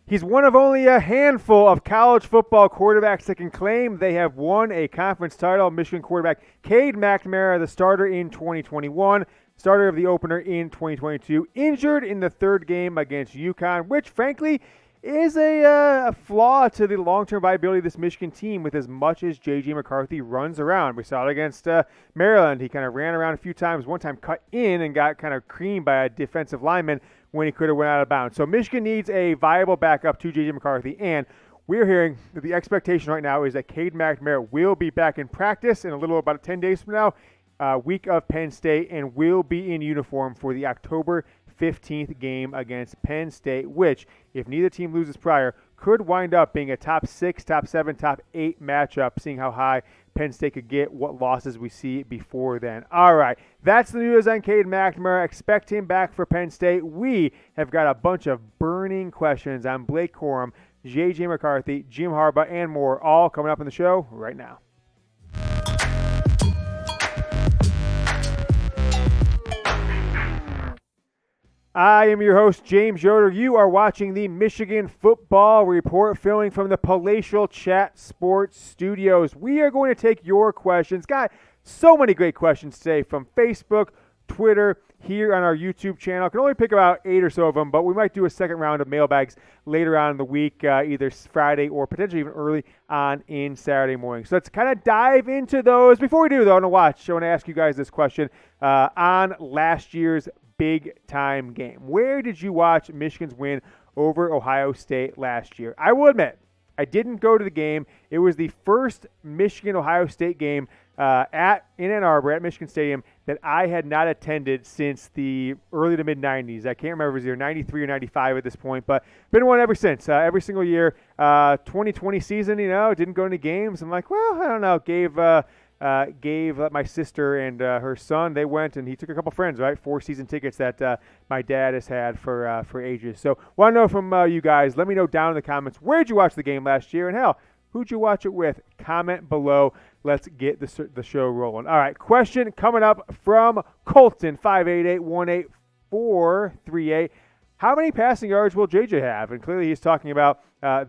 He's one of only a handful of college football quarterbacks that can claim they have won a conference title. Michigan quarterback Cade McNamara, the starter in 2021, starter of the opener in 2022, injured in the third game against UConn, which frankly is a flaw to the long-term viability of this Michigan team with as much as JJ McCarthy runs around. We saw it against Maryland. He kind of ran around a few times, one time cut in and got kind of creamed by a defensive lineman when he could have went out of bounds. So Michigan needs a viable backup to JJ McCarthy, and we're hearing that the expectation right now is that Cade McNamara will be back in practice in a little about 10 days from now, week of Penn State, and will be in uniform for the October 15th game against Penn State, which, if neither team loses prior, could wind up being a top 6, top 7, top 8 matchup, seeing how high Penn State could get, what losses we see before then. All right, that's the news on Cade McNamara. Expect him back for Penn State. We have got a bunch of burning questions on Blake Corum, JJ McCarthy, Jim Harbaugh, and more, all coming up in the show right now. I am your host, James Yoder. You are watching the Michigan Football Report, filming from the Palatial Chat Sports Studios. We are going to take your questions. Got so many great questions today from Facebook, Twitter, here on our YouTube channel. I can only pick about 8 or so of them, but we might do a second round of mailbags later on in the week, either Friday or potentially even early on in Saturday morning. So let's kind of dive into those. Before we do, though, I want to ask you guys this question on last year's big-time game. Where did you watch Michigan's win over Ohio State last year? I will admit, I didn't go to the game. It was the first Michigan-Ohio State game in Ann Arbor at Michigan Stadium that I had not attended since the early to mid-'90s. I can't remember if it was either 93 or 95 at this point, but been one ever since. Every single year. 2020 season, didn't go to any games. I'm like, well, I don't know. Gave my sister and her son, they went, and he took a couple friends, right? 4 season tickets that my dad has had for ages. So want to know from you guys. Let me know down in the comments, where'd you watch the game last year? And hell, who'd you watch it with? Comment below. Let's get the show rolling. All right, question coming up from Colton, 588-18438. How many passing yards will JJ have? And clearly he's talking about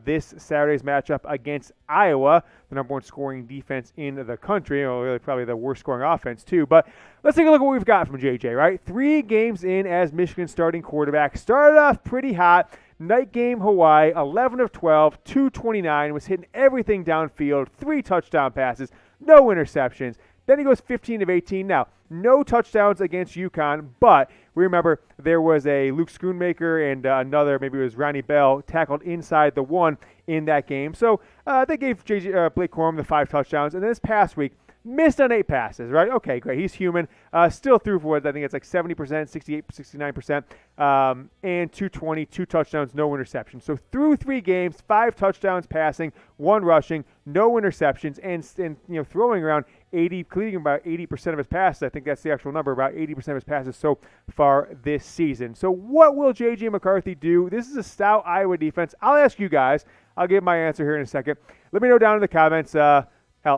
this Saturday's matchup against Iowa, the number 1 scoring defense in the country, or really probably the worst scoring offense too. But let's take a look at what we've got from JJ, right? 3 games in as Michigan's starting quarterback. Started off pretty hot. Night game Hawaii, 11 of 12, 229, was hitting everything downfield, 3 touchdown passes, no interceptions. Then he goes 15 of 18. Now, no touchdowns against UConn, but we remember there was a Luke Schoonmaker and another, maybe it was Ronnie Bell, tackled inside the 1 in that game. So they gave Blake Corum the 5 touchdowns. And then this past week, missed on 8 passes, right? Okay, great. He's human. Still threw for what I think it's like 70%, 68, 69%, and 220, 2 touchdowns, no interceptions. So through 3 games, 5 touchdowns passing, 1 rushing, no interceptions, and throwing around completing about 80% of his passes. I think that's the actual number, about 80% of his passes so far this season. So what will JJ McCarthy do? This is a stout Iowa defense. I'll ask you guys. I'll give my answer here in a second. Let me know down in the comments. Hell,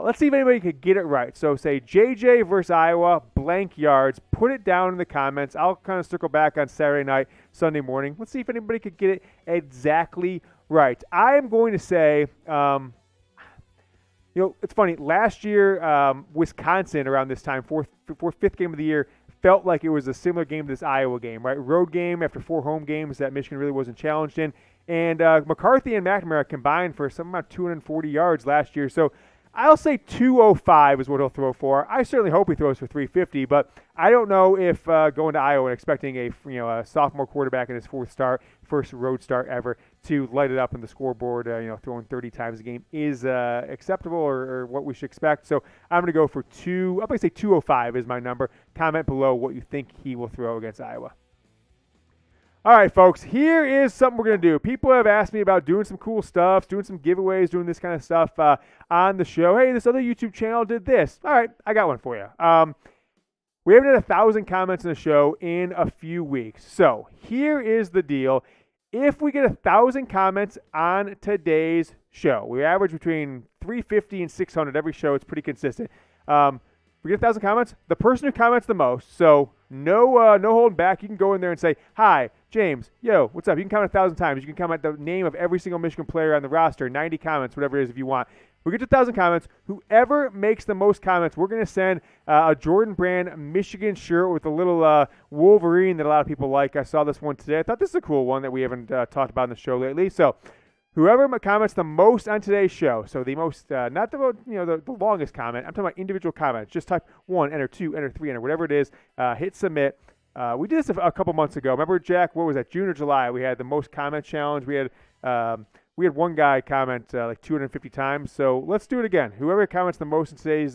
let's see if anybody could get it right. So say JJ versus Iowa, blank yards. Put it down in the comments. I'll kind of circle back on Saturday night, Sunday morning. Let's see if anybody could get it exactly right. I am going to say, it's funny. Last year, Wisconsin around this time, fifth game of the year, felt like it was a similar game to this Iowa game, right? Road game after 4 home games that Michigan really wasn't challenged in. And McCarthy and McNamara combined for something about 240 yards last year. So I'll say 205 is what he'll throw for. I certainly hope he throws for 350, but I don't know if going to Iowa and expecting a sophomore quarterback in his first road start ever to light it up in the scoreboard, throwing 30 times a game is acceptable or what we should expect. So I'm going to go for I'm going to say 205 is my number. Comment below what you think he will throw against Iowa. All right, folks, here is something we're going to do. People have asked me about doing some cool stuff, doing some giveaways, doing this kind of stuff on the show. Hey, this other YouTube channel did this. All right, I got one for you. We haven't had 1,000 comments on the show in a few weeks. So here is the deal. If we get 1,000 comments on today's show, we average between 350 and 600 every show. It's pretty consistent. We get 1,000 comments. The person who comments the most, so no holding back. You can go in there and say, hi, James, yo, what's up? You can comment 1,000 times. You can comment the name of every single Michigan player on the roster, 90 comments, whatever it is if you want. We get to 1,000 comments. Whoever makes the most comments, we're going to send a Jordan Brand Michigan shirt with a little Wolverine that a lot of people like. I saw this one today. I thought this is a cool one that we haven't talked about in the show lately. So whoever comments the most on today's show, so the most, not the longest comment. I'm talking about individual comments. Just type 1, enter 2, enter 3, enter whatever it is. Hit submit. We did this a couple months ago. Remember, Jack? What was that? June or July? We had the most comment challenge. We had one guy comment like 250 times. So let's do it again. Whoever comments the most in today's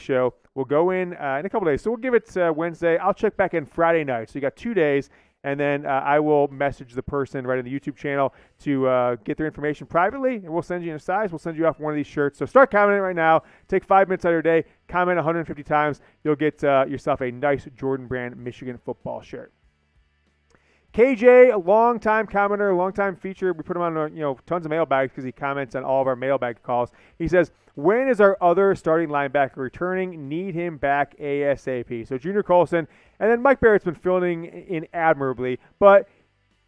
show will go in a couple days. So we'll give it Wednesday. I'll check back in Friday night. So you got 2 days. And then I will message the person right in the YouTube channel to get their information privately, and we'll send you in a size. We'll send you off one of these shirts. So start commenting right now. Take 5 minutes out of your day. Comment 150 times. You'll get yourself a nice Jordan Brand Michigan football shirt. KJ, a long-time commenter, long-time feature. We put him on tons of mailbags because he comments on all of our mailbag calls. He says, when is our other starting linebacker returning? Need him back ASAP. So Junior Colson, and then Mike Barrett's been filling in admirably. But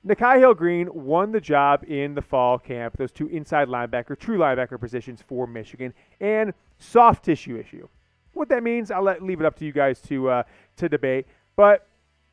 Nikhai Hill-Green won the job in the fall camp, those two inside linebacker, true linebacker positions for Michigan, and soft tissue issue. What that means, I'll leave it up to you guys to debate. But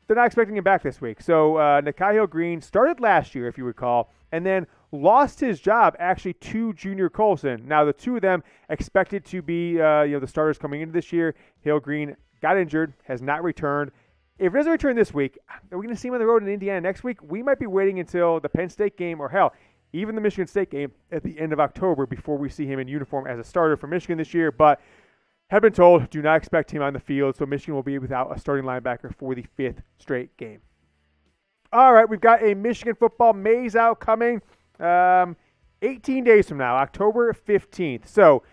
they're not expecting him back this week. So Nikhai Hill-Green started last year, if you recall, and then lost his job actually to Junior Colson. Now, the two of them expected to be the starters coming into this year. Hill-Green got injured, has not returned. If he doesn't return this week, are we going to see him on the road in Indiana next week? We might be waiting until the Penn State game, or hell, even the Michigan State game at the end of October before we see him in uniform as a starter for Michigan this year. But have been told, do not expect him on the field, so Michigan will be without a starting linebacker for the 5th straight game. All right, we've got a Michigan football maze out coming 18 days from now, October 15th. So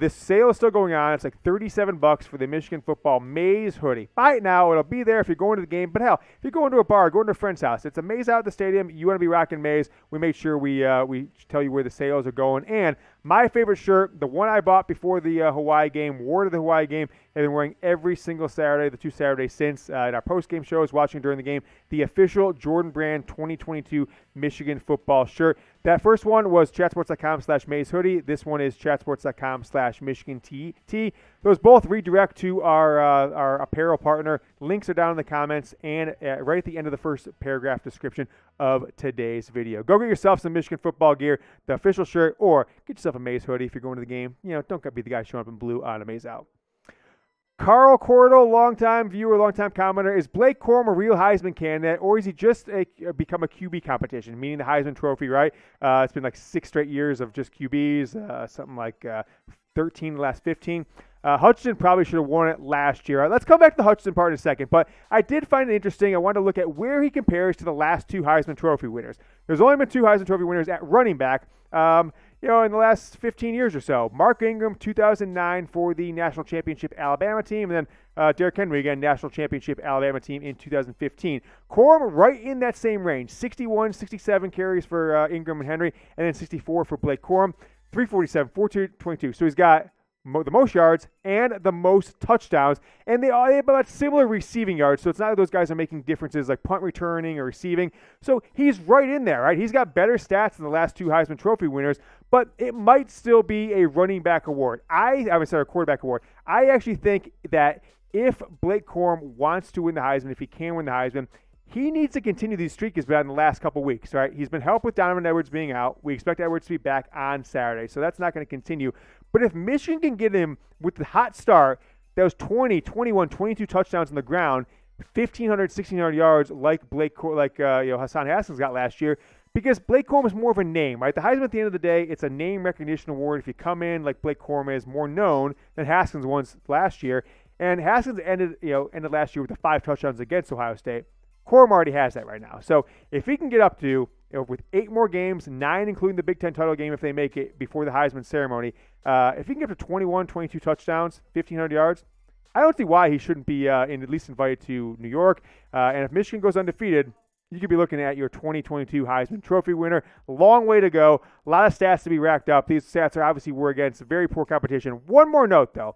this sale is still going on. It's like $37 for the Michigan football maze hoodie. Buy it now. It'll be there if you're going to the game. But hell, if you're going to a bar, going to a friend's house, it's a maze out at the stadium. You want to be rocking maze. We make sure we tell you where the sales are going. And my favorite shirt, the one I bought before the Hawaii game, wore to the Hawaii game, have been wearing every single Saturday, the 2 Saturdays since, in our post-game shows, watching during the game, the official Jordan Brand 2022 Michigan football shirt. That first one was chatsports.com/Maze hoodie. This one is chatsports.com/Michigan tee. Those both redirect to our apparel partner. Links are down in the comments and right at the end of the first paragraph description of today's video. Go get yourself some Michigan football gear, the official shirt, or get yourself a Maze hoodie if you're going to the game. Don't be the guy showing up in blue on a Maze out. Carl Cordell, longtime viewer, longtime commenter. Is Blake Corum a real Heisman candidate, or is he just become a QB competition, meaning the Heisman Trophy, right? It's been like 6 straight years of just QBs, something like 13 the last 15. Hutchinson probably should have won it last year. Let's come back to the Hutchinson part in a second, but I did find it interesting. I wanted to look at where he compares to the last 2 Heisman Trophy winners. There's only been 2 Heisman Trophy winners at running back, in the last 15 years or so. Mark Ingram, 2009 for the National Championship Alabama team, and then Derrick Henry, again, National Championship Alabama team in 2015. Corum right in that same range, 61, 67 carries for Ingram and Henry, and then 64 for Blake Corum, 347, 422. So he's got the most yards and the most touchdowns, and they have about similar receiving yards, so it's not like those guys are making differences like punt returning or receiving. So he's right in there, right? He's got better stats than the last 2 Heisman Trophy winners, but it might still be a running back award. I would say a quarterback award. I actually think that if Blake Corum wants to win the Heisman, if he can win the Heisman, he needs to continue these streak he's been in the last couple weeks, right? He's been helped with Donovan Edwards being out. We expect Edwards to be back on Saturday, so that's not going to continue. But if Michigan can get him with the hot start, that was 20, 21, 22 touchdowns on the ground, 1,500, 1,600 yards like Hassan Haskins got last year, because Blake Corum is more of a name, right? The Heisman at the end of the day, it's a name recognition award. If you come in like Blake Corum is more known than Haskins was last year, and Haskins ended last year with the 5 touchdowns against Ohio State. Corum already has that right now. So if he can get up to, with 8 more games, 9 including the Big Ten title game if they make it before the Heisman ceremony, if he can get up to 21, 22 touchdowns, 1,500 yards, I don't see why he shouldn't be at least invited to New York. And if Michigan goes undefeated, you could be looking at your 2022 Heisman Trophy winner. Long way to go. A lot of stats to be racked up. These stats are obviously were against very poor competition. One more note, though.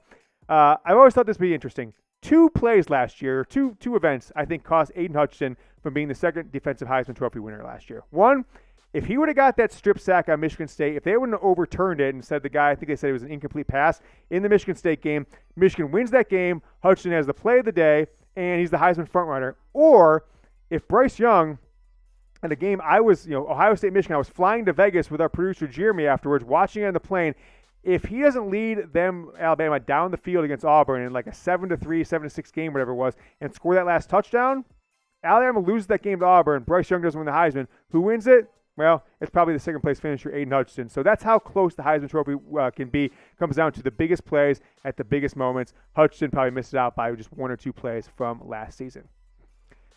I've always thought this would be interesting. two plays last year, two events, I think, cost Aidan Hutchinson from being the second defensive Heisman Trophy winner last year. One, if he would have got that strip sack on Michigan State, if they wouldn't have overturned it and said I think they said it was an incomplete pass in the Michigan State game, Michigan wins that game, Hutchinson has the play of the day, and he's the Heisman frontrunner. Or if Bryce Young, in a game I was, Ohio State, Michigan, I was flying to Vegas with our producer Jeremy afterwards, watching it on the plane. If he doesn't lead them, Alabama, down the field against Auburn in like a 7-3, 7-6 game, whatever it was, and score that last touchdown, Alabama loses that game to Auburn. Bryce Young doesn't win the Heisman. Who wins it? Well, it's probably the second place finisher, Aidan Hutchinson. So that's how close the Heisman Trophy can be. Comes down to the biggest plays at the biggest moments. Hutchinson probably missed it out by just one or two plays from last season.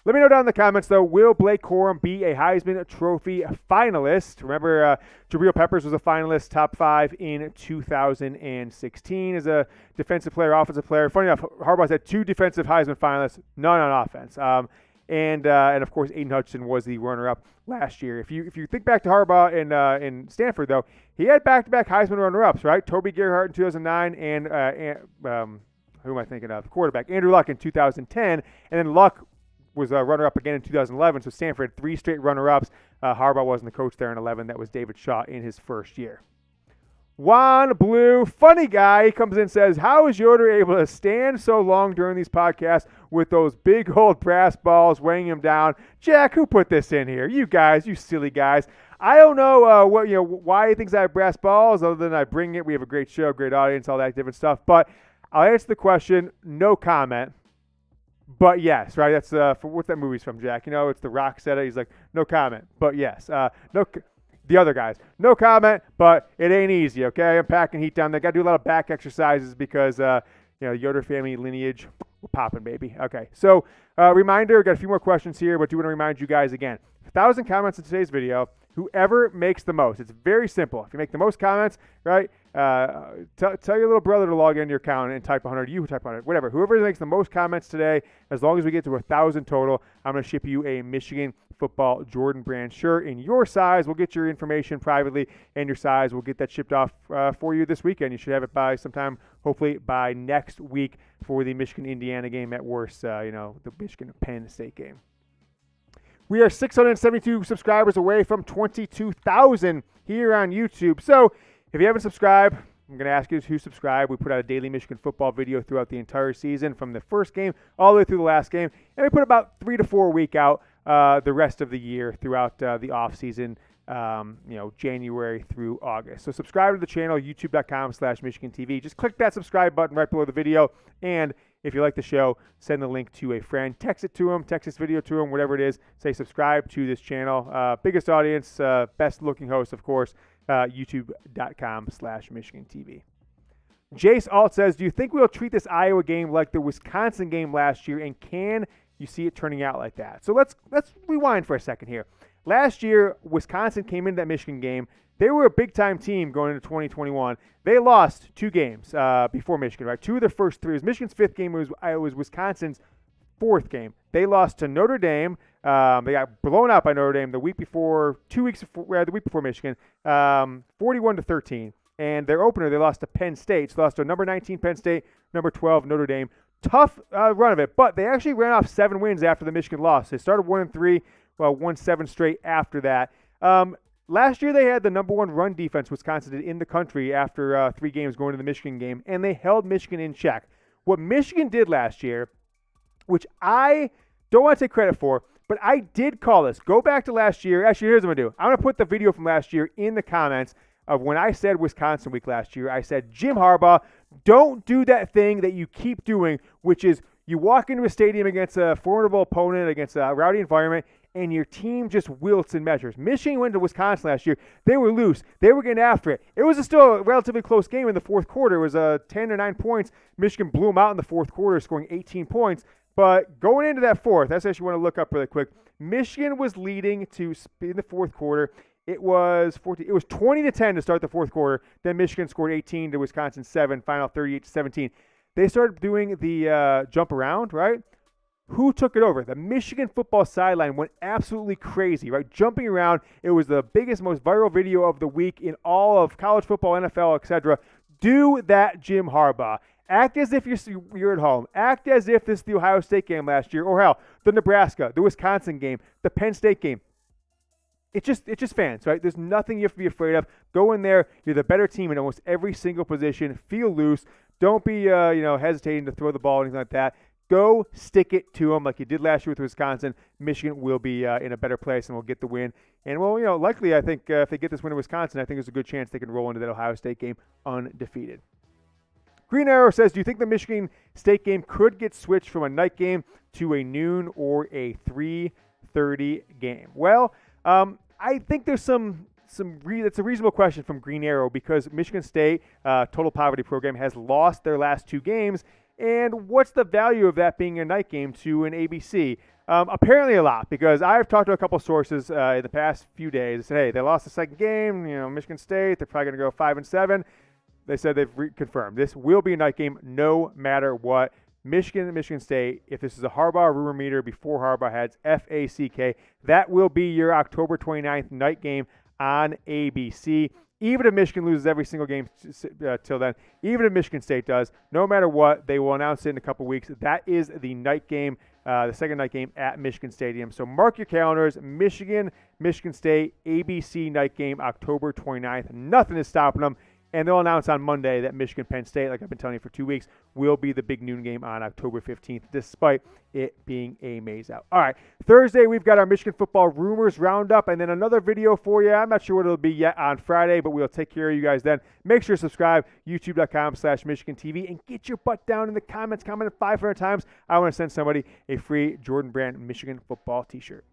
Let me know down in the comments, though, will Blake Corum be a Heisman Trophy finalist? Remember, Jabril Peppers was a finalist, top 5 in 2016 as a defensive player, offensive player. Funny enough, Harbaugh's had 2 defensive Heisman finalists, none on offense. And of course, Aidan Hutchinson was the runner-up last year. If you think back to Harbaugh in Stanford, though, he had back-to-back Heisman runner-ups, right? Toby Gerhart in 2009 and who am I thinking of? Quarterback Andrew Luck in 2010, and then Luck was a runner-up again in 2011. So Stanford had 3 straight runner-ups. Harbaugh wasn't the coach there in 11. That was David Shaw in his first year. Juan Blue, funny guy, he comes in and says, how is Yoder able to stand so long during these podcasts with those big old brass balls weighing him down? Jack, who put this in here? You guys, you silly guys. I don't know why he thinks I have brass balls, other than I bring it. We have a great show, great audience, all that different stuff. But I'll answer the question, no comment. But yes, right? That's for what that movie's from, Jack. It's The Rock said it. He's like, no comment. But yes, the other guys, no comment. But it ain't easy. Okay, I'm packing heat down there. Got to do a lot of back exercises because Yoder family lineage, we're popping, baby. Okay, so reminder, got a few more questions here, but do want to remind you guys again: 1,000 comments in today's video. Whoever makes the most. It's very simple. If you make the most comments, right, tell your little brother to log into your account and type 100. You type 100, whatever. Whoever makes the most comments today, as long as we get to 1,000 total, I'm going to ship you a Michigan football Jordan Brand shirt in your size. We'll get your information privately and your size. We'll get that shipped off for you this weekend. You should have it by sometime, hopefully by next week for the Michigan-Indiana game at worst, the Michigan-Penn State game. We are 672 subscribers away from 22,000 here on YouTube. So if you haven't subscribed, I'm going to ask you to subscribe. We put out a daily Michigan football video throughout the entire season, from the first game all the way through the last game. And we put about 3 to 4 a week out the rest of the year throughout the off season, January through August. So subscribe to the channel, youtube.com/MichiganTV. Just click that subscribe button right below the video. And if you like the show, send the link to a friend. Text it to them, text this video to them, whatever it is. Say subscribe to this channel. Biggest audience, best looking host, of course, youtube.com/MichiganTV. Jace Alt says, do you think we'll treat this Iowa game like the Wisconsin game last year, and can you see it turning out like that? So let's rewind for a second here. Last year, Wisconsin came into that Michigan game. They were a big-time team going into 2021. They lost 2 games before Michigan, right? 2 of their first 3. It was Michigan's 5th game. It was Wisconsin's 4th game. They lost to Notre Dame. They got blown out by Notre Dame the week before Michigan, 41-13. And their opener, they lost to Penn State. So they lost to number 19 Penn State, number 12 Notre Dame. Tough run of it, but they actually ran off 7 wins after the Michigan loss. They started 1-3, won 7 straight after that. Last year, they had the number 1 run defense Wisconsin did in the country after 3 games going to the Michigan game, and they held Michigan in check. What Michigan did last year, which I don't want to take credit for, but I did call this. Go back to last year. Actually, here's what I'm going to do. I'm going to put the video from last year in the comments of when I said Wisconsin week last year. I said, Jim Harbaugh, don't do that thing that you keep doing, which is you walk into a stadium against a formidable opponent, against a rowdy environment, and your team just wilts and measures. Michigan went to Wisconsin last year. They were loose. They were getting after it. It was still a relatively close game in the fourth quarter. It was 10 or 9 points. Michigan blew them out in the fourth quarter, scoring 18 points. But going into that fourth, that's actually want to look up really quick. Michigan was leading in the fourth quarter. It was 20-10 to start the fourth quarter. Then Michigan scored 18 to Wisconsin 7, final 38-17. They started doing the jump around, right? Who took it over? The Michigan football sideline went absolutely crazy, right? Jumping around. It was the biggest, most viral video of the week in all of college football, NFL, etc. Do that, Jim Harbaugh. Act as if you're at home. Act as if this is the Ohio State game last year, or hell, the Nebraska, the Wisconsin game, the Penn State game. It's just fans, right? There's nothing you have to be afraid of. Go in there. You're the better team in almost every single position. Feel loose. Don't be hesitating to throw the ball or anything like that. Go stick it to them like you did last year with Wisconsin. Michigan will be in a better place and will get the win. And, likely I think if they get this win in Wisconsin, I think there's a good chance they can roll into that Ohio State game undefeated. Green Arrow says, do you think the Michigan State game could get switched from a night game to a noon or a 3:30 game? Well, I think there's that's a reasonable question from Green Arrow because Michigan State, total poverty program, has lost their last 2 games. And what's the value of that being a night game to an ABC? Apparently a lot, because I've talked to a couple sources in the past few days. They said, hey, they lost the second game, Michigan State, they're probably going to go 5-7. They said they've confirmed this will be a night game no matter what. Michigan and Michigan State, if this is a Harbaugh rumor meter before Harbaugh heads, FACK, that will be your October 29th night game on ABC. Even if Michigan loses every single game till then, even if Michigan State does, no matter what, they will announce it in a couple weeks. That is the night game, the second night game at Michigan Stadium. So mark your calendars, Michigan State, ABC night game, October 29th. Nothing is stopping them. And they'll announce on Monday that Michigan-Penn State, like I've been telling you for 2 weeks, will be the big noon game on October 15th, despite it being a maze out. All right, Thursday, we've got our Michigan football rumors roundup, and then another video for you. I'm not sure what it'll be yet on Friday, but we'll take care of you guys then. Make sure to subscribe, youtube.com/MichiganTV, and get your butt down in the comments. Comment 500 times. I want to send somebody a free Jordan Brand Michigan football t-shirt.